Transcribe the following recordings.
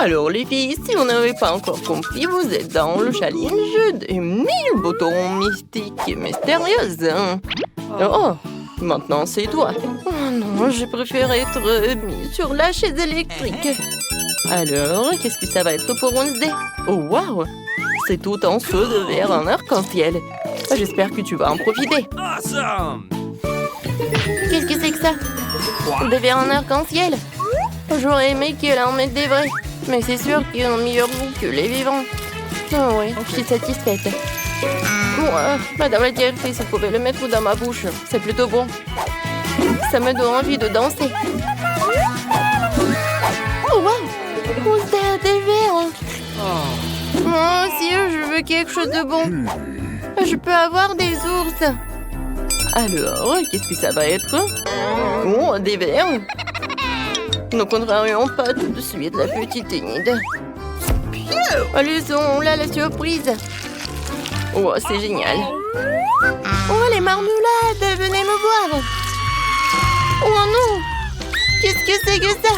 Alors les filles, si vous n'avez pas encore compris, vous êtes dans le challenge des 1000 boutons mystiques et mystérieuses. Oh, maintenant c'est toi. Oh non, j'ai préféré être mis sur la chaise électrique. Alors, qu'est-ce que ça va être pour Wednesday? Oh waouh, c'est tout en feu de verre en arc-en-ciel. J'espère que tu vas en profiter. Awesome! Qu'est-ce que c'est que ça? Des verres en arc-en-ciel? J'aurais aimé qu'elle en mette des vrais. Mais c'est sûr qu'ils ont meilleur goût que les vivants. Oh oui, je suis satisfaite. Madame la directrice, vous pouvez le mettre dans ma bouche. C'est plutôt bon. Ça me donne envie de danser. Oh wow! Wednesday a des verres. Moi aussi, je veux quelque chose de bon. Je peux avoir des ours. Alors, qu'est-ce que ça va être? Oh, des verres. Ne contrarions pas tout de suite la petite Enid. Allez, là la surprise. Oh, c'est génial. Oh, les marmelades, venez me voir. Oh non, qu'est-ce que c'est que ça?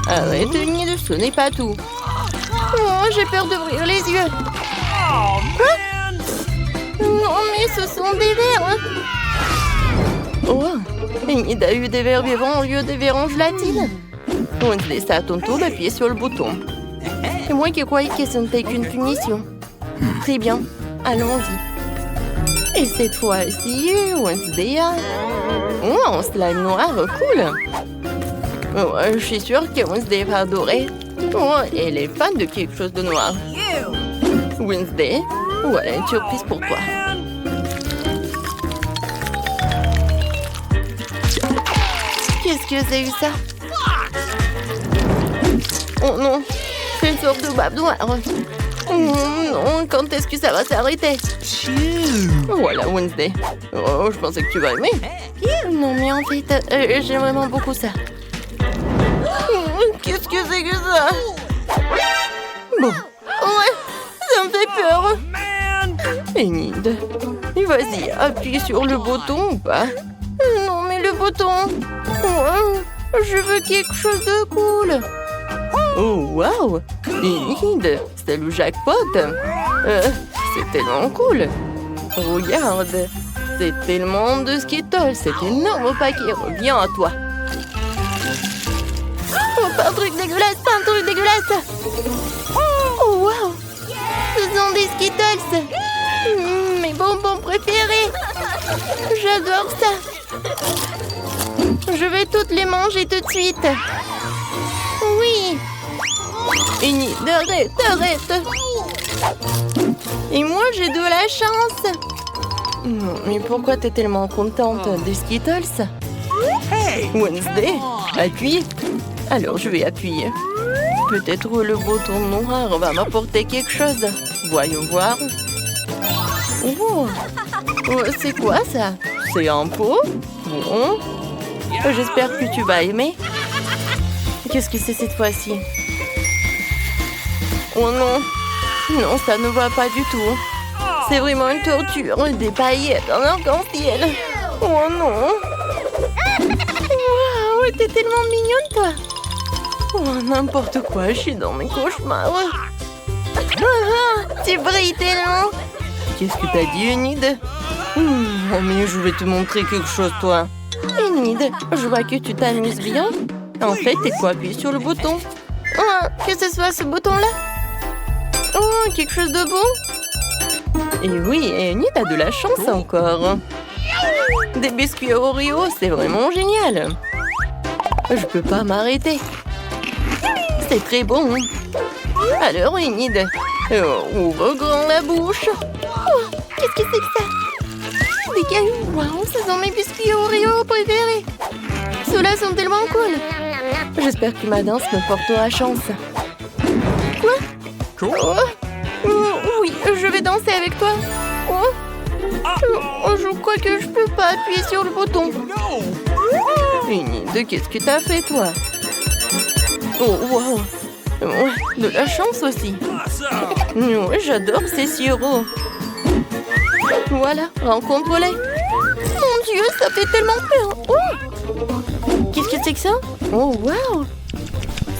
Arrête, Enid, ce n'est pas tout. Oh, j'ai peur d'ouvrir les yeux. Oh, man! Non, mais ce sont des vers. Oh, Enid a eu des vers vivants au lieu des vers en gelatine. Wednesday, c'est à ton tour d'appuyer sur le bouton. C'est moi qui croyais que ce n'était qu'une punition. Très bien, allons-y. Et cette fois-ci, Wednesday a... Oh, un slime noir, cool. Oh, je suis sûre que Wednesday va adorer. Oh, elle est fan de quelque chose de noir. Wednesday, voilà une surprise pour toi. Qu'est-ce que c'est que ça? Oh non, c'est une sorte de babe noire. Oh non, quand est-ce que ça va s'arrêter? Voilà, Wednesday. Oh, je pensais que tu vas aimer. Non, mais en fait, j'aime vraiment beaucoup ça. Qu'est-ce que c'est que ça? Bon, ouais, ça me fait peur. Enid, vas-y, appuie sur le bouton ou pas? Non, mais le bouton... je veux quelque chose de cool. Oh, wow! Enid, c'est le jackpot. C'est tellement cool. Regarde, c'est tellement de Skittles. Cet énorme paquet revient à toi. Oh, pas un truc dégueulasse, pas un truc dégueulasse. Oh, wow! Ce sont des Skittles. Mes bonbons préférés. J'adore ça. Je vais toutes les manger tout de suite. Oui. Enid, arrête. Et moi, j'ai de la chance. Mais pourquoi t'es tellement contente des Skittles? Wednesday, appuie. Alors, je vais appuyer. Peut-être le bouton noir va m'apporter quelque chose. Voyons voir. Oh, c'est quoi ça? C'est un pot? Bon. J'espère que tu vas aimer. Qu'est-ce que c'est cette fois-ci? Oh non. Non, ça ne va pas du tout. C'est vraiment une torture. Des paillettes en arc-en-ciel. Oh non. Waouh, t'es tellement mignonne, toi. Oh, n'importe quoi, je suis dans mes cauchemars. Tu brilles tellement. Qu'est-ce que t'as dit, Enid? Oh, mais je vais te montrer quelque chose, toi. Enid, je vois que tu t'amuses bien. En fait, il faut appuyer sur le bouton. Oh, que ce soit ce bouton-là. Oh, quelque chose de bon. Et oui, Enid a de la chance encore. Des biscuits Oreo, c'est vraiment génial. Je peux pas m'arrêter. C'est très bon. Alors, Enid, ouvre grand la bouche. Oh, qu'est-ce que c'est que ça? Des cailloux. Waouh, ce sont mes biscuits Oreo préférés. Ceux-là sont tellement cool. J'espère que ma danse me portera chance. Quoi? Oui, je vais danser avec toi. Je crois que je peux pas appuyer sur le bouton. Enid, qu'est-ce que t'as fait, toi? Oh, wow. De la chance aussi. J'adore ces sirops. Voilà, rencontre-les. Mon Dieu, ça fait tellement peur. Oh, qu'est-ce que c'est que ça? Oh, wow.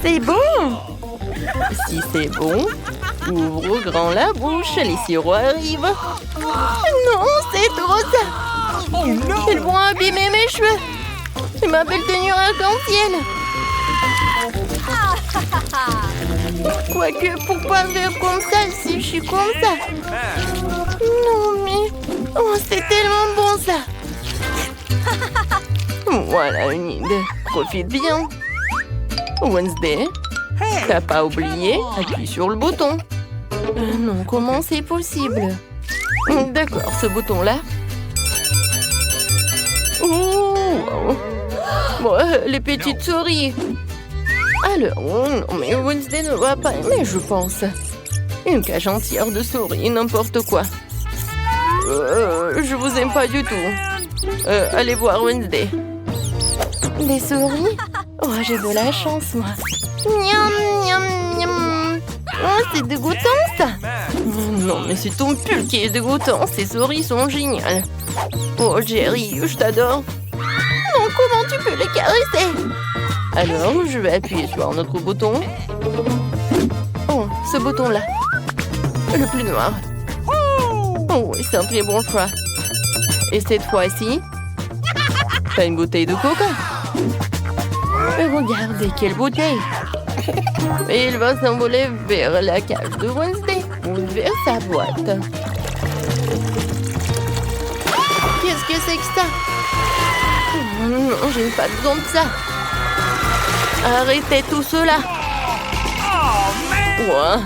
C'est bon! Si c'est bon, ouvre grand la bouche, les sirops arrivent. Non, c'est trop ça! Oh no! Ils vont abîmer mes cheveux! Et ma belle tenue arc-en-ciel! Quoique, pourquoi faire comme ça si je suis comme ça? Non, mais... Oh, c'est tellement bon, ça! Voilà une idée. Profite bien. Wednesday, t'as pas oublié? Appuie sur le bouton. Non, comment c'est possible? D'accord, ce bouton-là. Oh, wow. Bon, les petites souris. Alors, oh non, mais Wednesday ne va pas aimer, je pense. Une cage entière de souris, n'importe quoi. Je vous aime pas du tout. Allez voir Wednesday. Des souris? Oh, j'ai de la chance, moi. Miam, miam, miam. Oh, c'est dégoûtant, ça. Non, mais c'est ton pull qui est dégoûtant. Ces souris sont géniales. Oh, Jerry, je t'adore. Non, comment tu peux les caresser? Alors, je vais appuyer sur notre bouton. Oh, ce bouton-là. Le plus noir. Oh, oui, c'est un très bon choix. Et cette fois-ci, t'as une bouteille de coca. Regardez, quelle bouteille! Et il va s'envoler vers la cage de Wednesday, ou vers sa boîte. Qu'est-ce que c'est que ça? Non, je n'ai pas besoin de ça. Arrêtez tout cela. Ouais.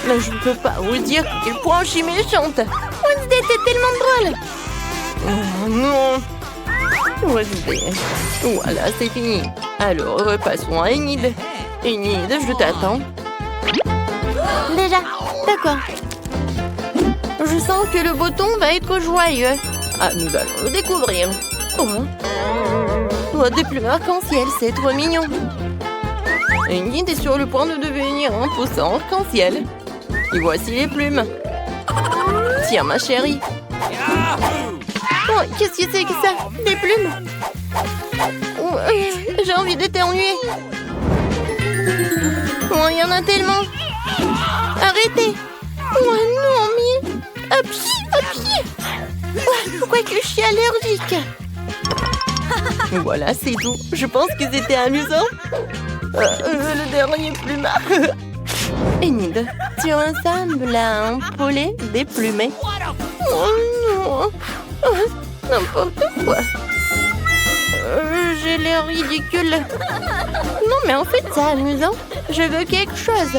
Mais je ne peux pas vous dire à quel point je suis méchante. Wednesday, t'es tellement drôle. Oh, non. Wednesday. Voilà, c'est fini. Alors, repassons à Enid. Enid, je t'attends. Déjà, d'accord. Je sens que le bouton va être joyeux. Ah, nous allons le découvrir. Oh, des plumes arc-en-ciel, c'est trop mignon. Enid est sur le point de devenir un poussin arc-en-ciel. Et voici les plumes. Tiens, ma chérie. Oh, qu'est-ce que c'est que ça? Des plumes? Oh, j'ai envie d'éternuer. Oh, il y en a tellement. Arrêtez. Oh non, mais... À pied. Oh, pourquoi que je suis allergique? Voilà, c'est tout. Je pense que c'était amusant. Le dernier plumard. Enid, tu ressembles à un poulet déplumé. Oh non. Oh, n'importe quoi. J'ai l'air ridicule. Non, mais en fait, c'est amusant. Je veux quelque chose.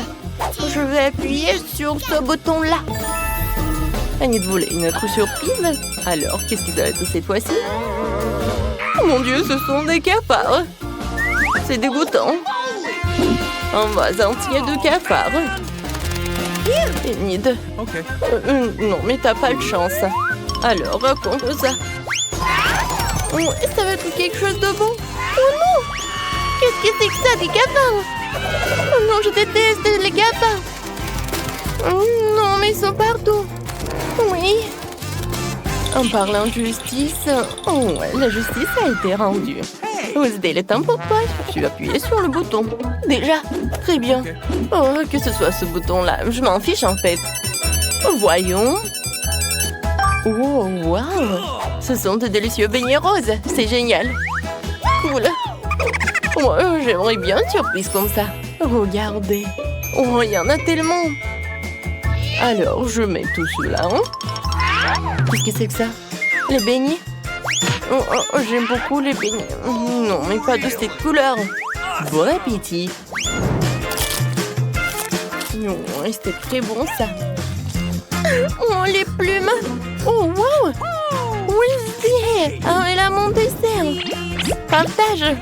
Je vais appuyer sur ce bouton-là. Enid voulait une autre surprise. Alors, qu'est-ce que ça va être cette fois-ci? Oh mon Dieu, ce sont des cafards. C'est dégoûtant. Un vase entier de cafards. Enid. Okay. Non, mais t'as pas de chance. Alors, raconte ça. Oh, ça va être quelque chose de bon. Oh non! Qu'est-ce que c'est que ça, des cafards? Oh non, je déteste les cafards. Oh non, mais ils sont partout. Oui. En parlant de justice, oh ouais, la justice a été rendue. Wednesday, le temps pour toi. Tu appuies sur le bouton. Déjà, très bien. Oh, que ce soit ce bouton-là, je m'en fiche en fait. Voyons. Oh, wow! Ce sont de délicieux beignets roses. C'est génial. Cool. Oh, j'aimerais bien une surprise comme ça. Regardez. Oh, il y en a tellement. Alors, je mets tout cela. Qu'est-ce que c'est que ça? Les beignets? Oh, j'aime beaucoup les beignets. Non, mais pas de cette couleur. Bon appétit. Non, c'était très bon ça. Oh, les plumes. Oh, wow. Wednesday. Ah, elle a mon dessert. Partage.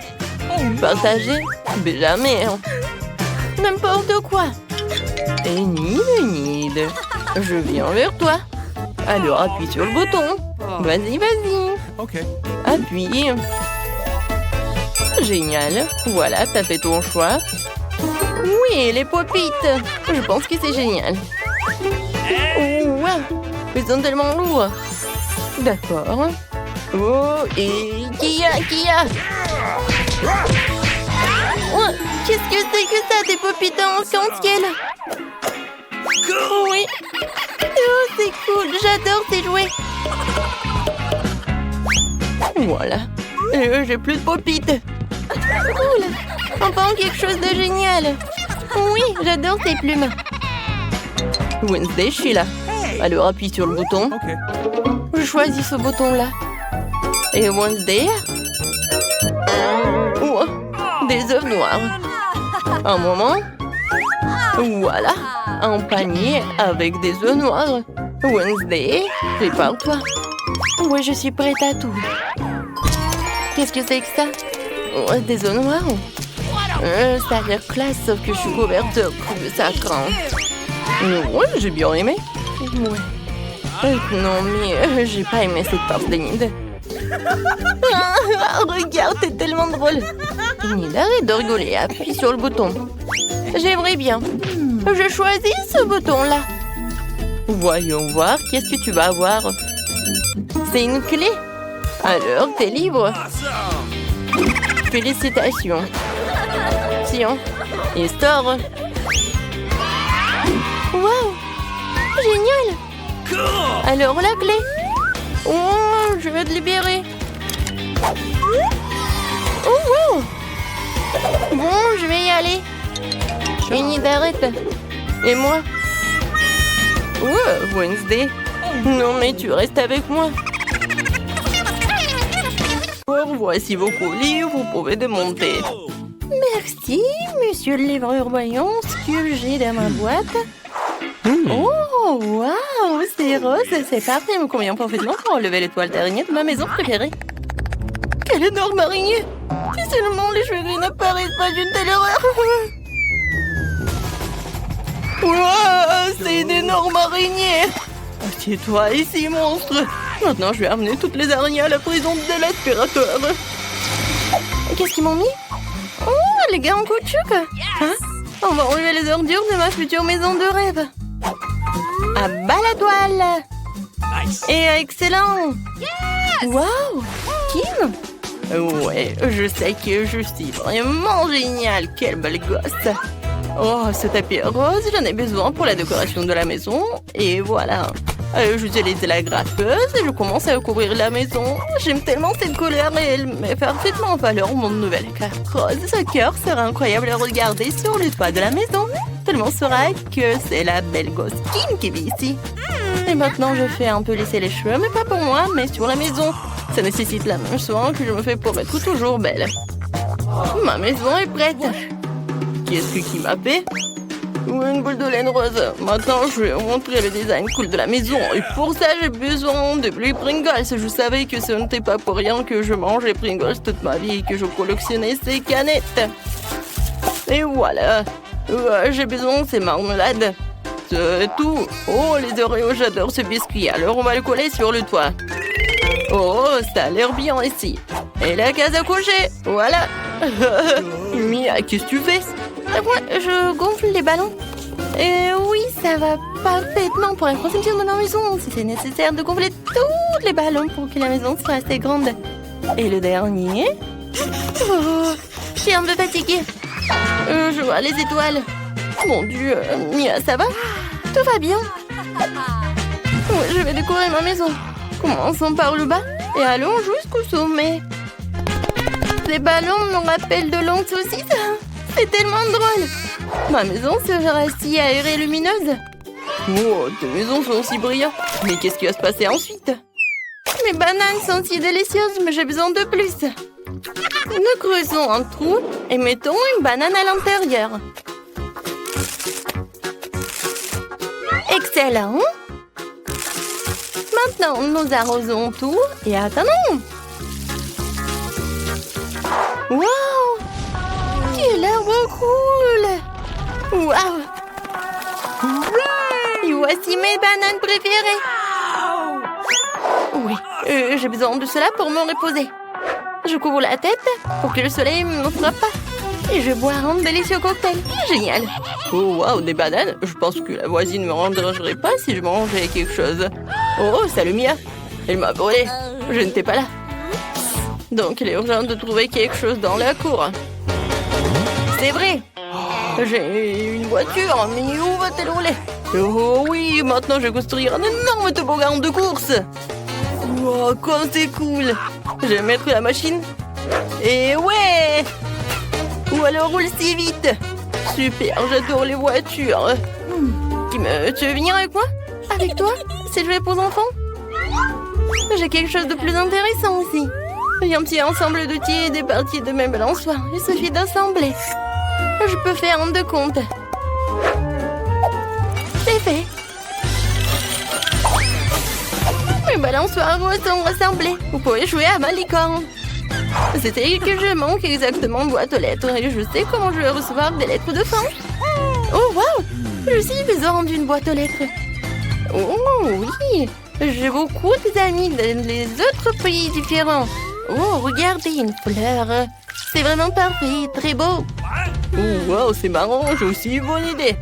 Partager? Mais jamais. N'importe quoi. Enid. Je viens vers toi. Alors, appuie sur le bouton. Vas-y. Ok. Appuie. Génial. Voilà, t'as fait ton choix. Oui, les popites. Je pense que c'est génial. Oh, wow. Ils sont tellement lourds. D'accord. Oh, et qui a? Oh, qu'est-ce que que c'est que ça, des popites en arc-en-ciel? Oui. Oh, c'est cool. J'adore ces jouets. Voilà. J'ai plus de popites. Cool. Enfin, quelque chose de génial. Oui, j'adore ces plumes. Wednesday, je suis là. Alors, appuie sur le bouton. Okay. Je choisis ce bouton-là. Et Wednesday. Oh, des œufs noirs. Un moment. Voilà. Un panier avec des œufs noirs. Wednesday, prépare-toi. Oui, je suis prête à tout. Qu'est-ce que c'est que ça? Oh, des œufs noirs. Ça a l'air classe, sauf que je suis couverte de ça craint. Ouais, j'ai bien aimé. Ouais. Non, mais j'ai pas aimé cette part d'Enid. Regarde, c'est tellement drôle. Enid, arrête de rigoler, appuie sur le bouton. J'aimerais bien. Je choisis ce bouton-là. Voyons voir, qu'est-ce que tu vas avoir? C'est une clé. Alors, t'es libre. Awesome. Félicitations. Tiens, et store. Wow, génial. Cool. Alors, la clé. Oh, je vais te libérer. Oh, wow. Bon, je vais y aller. Enid, arrête. Et moi? Ouais, Wednesday. Non, mais tu restes avec moi. Oh, voici vos colis, vous pouvez démonter. Merci, monsieur le livreur. Voyons ce que j'ai dans ma boîte. Oh, waouh, c'est rose, c'est parfait, il me convient parfaitement pour enlever les toiles d'araignée de ma maison préférée. Quelle énorme araignée! Si seulement les cheveux gris n'apparaissent pas d'une telle horreur. Wow, c'est une énorme araignée! Assieds-toi ici, monstre! Maintenant, je vais amener toutes les araignées à la prison de l'aspirateur. Qu'est-ce qu'ils m'ont mis? Oh, les gars en caoutchouc! Hein? On va enlever les ordures de ma future maison de rêve. À bas la toile! Nice. Et excellent! Wow! Kim? Ouais, je sais que je suis vraiment géniale. Quelle belle gosse! Oh, ce tapis rose, j'en ai besoin pour la décoration de la maison. Et voilà. J'utilise la gratteuse et je commence à couvrir la maison. J'aime tellement cette couleur et elle met parfaitement en valeur mon nouvel cœur rose. Ce cœur sera incroyable à regarder sur le toit de la maison. Tout le monde saura que c'est la belle gosse Kim qui vit ici. Et maintenant, je fais un peu lisser les cheveux, mais pas pour moi, mais sur la maison. Ça nécessite la même soin que je me fais pour être toujours belle. Ma maison est prête. Qu'est-ce que qui m'a fait? Une boule de laine rose. Maintenant, je vais vous montrer le design cool de la maison. Et pour ça, j'ai besoin de plus Pringles. Je savais que ce n'était pas pour rien que je mangeais Pringles toute ma vie et que je collectionnais ces canettes. Et voilà. J'ai besoin de ces marmelades. C'est tout. Oh, les Oreos, j'adore ce biscuit. Alors, on va le coller sur le toit. Oh, ça a l'air bien ici. Et la case à coucher. Voilà. Mia, qu'est-ce que tu fais? Moi, je gonfle les ballons. Et oui, ça va parfaitement pour la conception de ma maison. Si c'est nécessaire de gonfler tous les ballons pour que la maison soit assez grande. Et le dernier? Oh, je suis un peu fatiguée. Je vois les étoiles. Mon Dieu, Mia, ça va? Tout va bien. Je vais décorer ma maison. Commençons par le bas et allons jusqu'au sommet. Ces ballons me rappellent de longues saucisses. C'est tellement drôle. Ma maison sera si aérée et lumineuse. Oh, tes maisons sont si brillantes. Mais qu'est-ce qui va se passer ensuite? Mes bananes sont si délicieuses, mais j'ai besoin de plus. Nous creusons un trou et mettons une banane à l'intérieur. Excellent. Maintenant, nous arrosons tout et attendons. Wow! Quel arbre cool! Wow! Et voici mes bananes préférées. Oui, j'ai besoin de cela pour me reposer. Je couvre la tête pour que le soleil ne me frappe pas. Et je bois un délicieux cocktail. Génial! Oh, wow, des bananes? Je pense que la voisine ne me dérangerait pas si je mangeais quelque chose. Oh, salut Mia! Elle m'a volé. Je n'étais pas là. Donc, il est urgent de trouver quelque chose dans la cour. C'est vrai. J'ai une voiture, mais où va-t-elle rouler? Oh oui, maintenant je vais construire un énorme toboggan de course. Wow, comme c'est cool. Je vais mettre la machine. Et ouais! Ou alors roule si vite. Super, j'adore les voitures. Tu veux venir avec moi? Avec toi? C'est jouer pour enfants? J'ai quelque chose de plus intéressant aussi. J'ai un petit ensemble d'outils et des parties de mes balançoires. Il suffit d'assembler. Je peux faire un de compte. C'est fait. Mes balançoires sont rassemblés. Vous pouvez jouer à ma licorne. C'était que je manque exactement de boîte aux lettres et je sais comment je vais recevoir des lettres de fin. Oh wow! Je suis besoin d'une boîte aux lettres. Oh oui! J'ai beaucoup d'amis dans les autres pays différents. Oh, regardez, une fleur. C'est vraiment parfait, très beau. Oh wow, c'est marrant, j'ai aussi une bonne idée.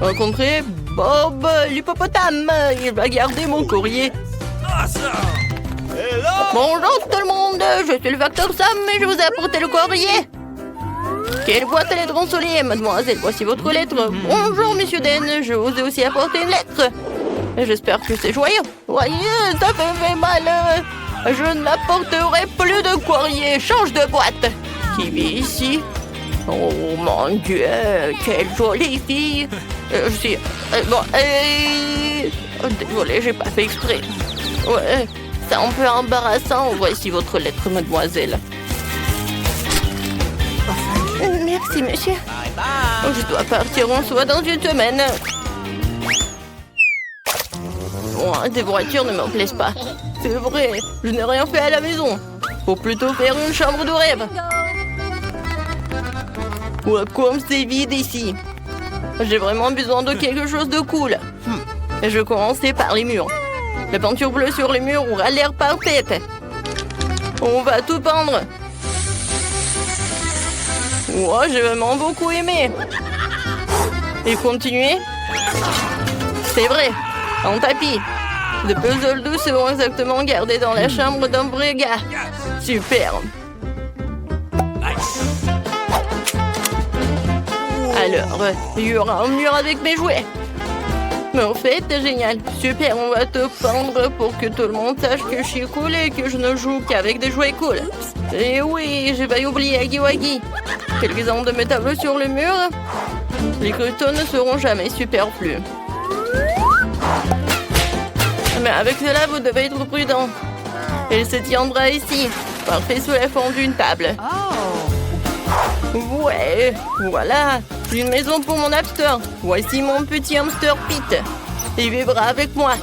Rencontrer Bob l'hippopotame. Il va garder mon courrier. Awesome. Bonjour tout le monde, je suis le facteur Sam et je vous ai apporté le courrier. Quelle boîte à lettres ensoleillée, mademoiselle, voici votre lettre. Bonjour monsieur Den, je vous ai aussi apporté une lettre. J'espère que c'est joyeux. Voyez, ça me fait mal. Je n'apporterai plus de courrier, change de boîte. Qui vit ici? Oh mon Dieu, quelle jolie fille. Désolée, j'ai pas fait exprès. Ouais, c'est un peu embarrassant. Voici votre lettre, mademoiselle. Merci, monsieur. Bye bye. Je dois partir en soi dans une semaine. Oh, des voitures ne me plaisent pas. C'est vrai, je n'ai rien fait à la maison. Faut plutôt faire une chambre de rêve. Ouais, comme c'est vide ici. J'ai vraiment besoin de quelque chose de cool. Je vais commencer par les murs. La peinture bleue sur les murs aura l'air parfaite. On va tout peindre. Ouais, j'ai vraiment beaucoup aimé. Et continuer. C'est vrai, en tapis. Les puzzles doux seront exactement gardés dans la chambre d'un vrai gars. Super. Nice. Alors, il y aura un mur avec mes jouets. Mais en fait, c'est génial. Super, on va te peindre pour que tout le monde sache que je suis cool et que je ne joue qu'avec des jouets cool. Et oui, j'ai failli oublier Aggy Waggy. Quelques-uns de mes tableaux sur le mur. Les croutons ne seront jamais superflus. Mais avec cela, vous devez être prudent. Elle se tiendra ici, parfait sous la forme d'une table. Ouais, voilà, une maison pour mon hamster. Voici mon petit hamster Pete. Il vivra avec moi.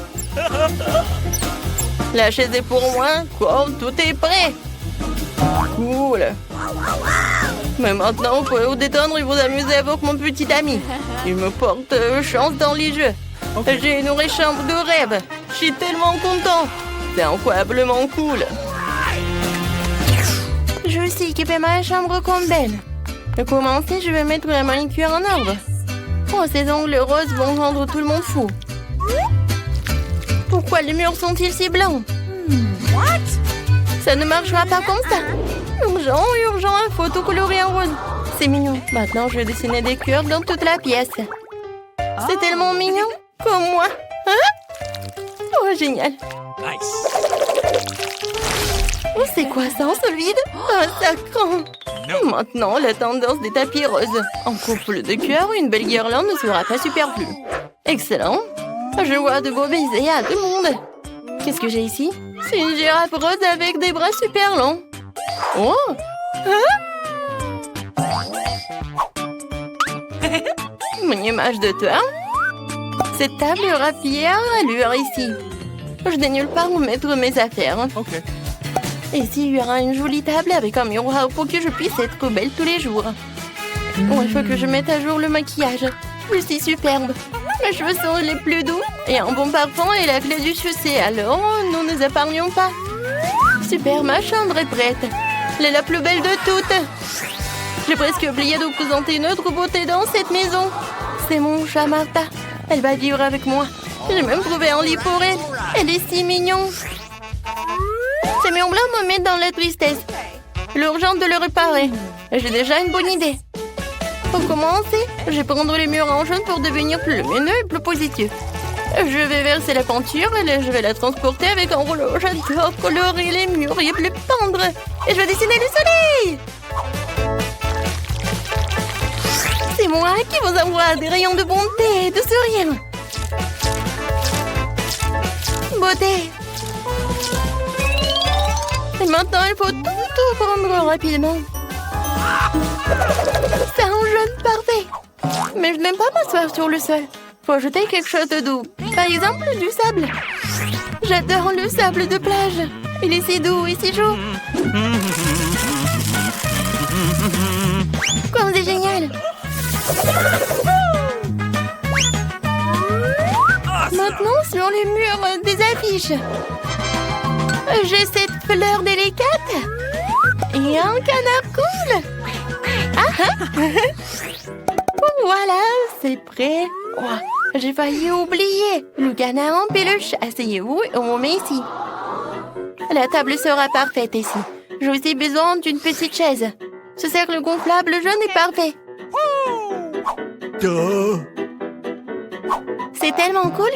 La chaise est pour moi, comme tout est prêt. Cool. Mais maintenant, vous pouvez vous détendre et vous amuser avec mon petit ami. Il me porte chance dans les jeux. J'ai une vraie chambre de rêve. Je suis tellement content. C'est incroyablement cool. Je vais aussi équiper ma chambre comme belle. Pour commencer, je vais mettre la manicure en ordre. Oh, ces ongles roses vont rendre tout le monde fou. Pourquoi les murs sont-ils si blancs? Ça ne marchera pas comme ça. Urgent, urgent, il faut tout colorer en rose. C'est mignon. Maintenant, je vais dessiner des cœurs dans toute la pièce. C'est tellement mignon. Comme moi. Hein? Oh, génial. Nice. Oh, c'est quoi ça en solide? Oh, sacrant. No. Maintenant, la tendance des tapis roses. En couple de cœur, une belle guirlande ne sera pas superflue. Excellent. Je vois de beaux baisers à tout le monde. Qu'est-ce que j'ai ici? C'est une girafe rose avec des bras super longs. Oh! Hein? Une image de toi. Cette table aura fière allure ici. Je n'ai nulle part où mettre mes affaires. Okay. Ici, il y aura une jolie table avec un miroir pour que je puisse être belle tous les jours. Oh, il faut que je mette à jour le maquillage. Je suis superbe. Mes cheveux sont les plus doux et un bon parfum est la clé du succès. Alors, nous ne nous épargnons pas. Super, ma chambre est prête. Elle est la plus belle de toutes. J'ai presque oublié de vous présenter une autre beauté dans cette maison. C'est mon chat Martha. Elle va vivre avec moi. J'ai même trouvé un lit pour elle. Elle est si mignonne. Ces murs blancs me mettent dans la tristesse. L'urgence de le réparer. J'ai déjà une bonne idée. Pour commencer, je vais prendre les murs en jaune pour devenir plus lumineux et plus positif. Je vais verser la peinture et là, je vais la transporter avec un rouleau. J'adore colorer les murs et les peindre. Et je vais dessiner le soleil. C'est moi qui vous envoie des rayons de bonté et de sourire. Beauté. Et maintenant, il faut tout prendre rapidement. C'est un jaune parfait. Mais je n'aime pas m'asseoir sur le sol. Faut ajouter quelque chose de doux. Par exemple, du sable. J'adore le sable de plage. Il est si doux et si chaud. Comme c'est génial. Maintenant, sur les murs des affiches. J'ai cette fleur délicate. Et un canard cool. Voilà, c'est prêt. Oh, j'ai failli oublier. Le canard en peluche. Asseyez-vous et on met ici. La table sera parfaite ici. J'ai aussi besoin d'une petite chaise. Ce cercle gonflable jaune est parfait. C'est tellement cool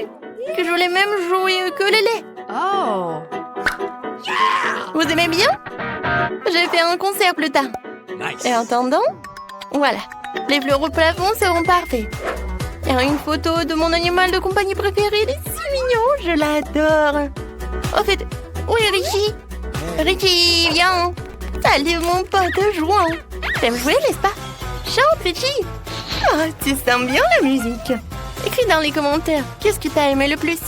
que je voulais même jouer au ukulélé. Oh. Vous aimez bien? J'ai fait un concert plus tard. Nice. Et en attendant, voilà. Les fleurs au plafond seront parfaits. Il y a une photo de mon animal de compagnie préféré. Il est si mignon, je l'adore. En fait, où est Richie? Richie, viens. Salut mon pote jouant. T'aimes jouer, n'est-ce pas? Chante, Richie. Oh, tu sens bien la musique. Écris dans les commentaires, qu'est-ce que t'as aimé le plus?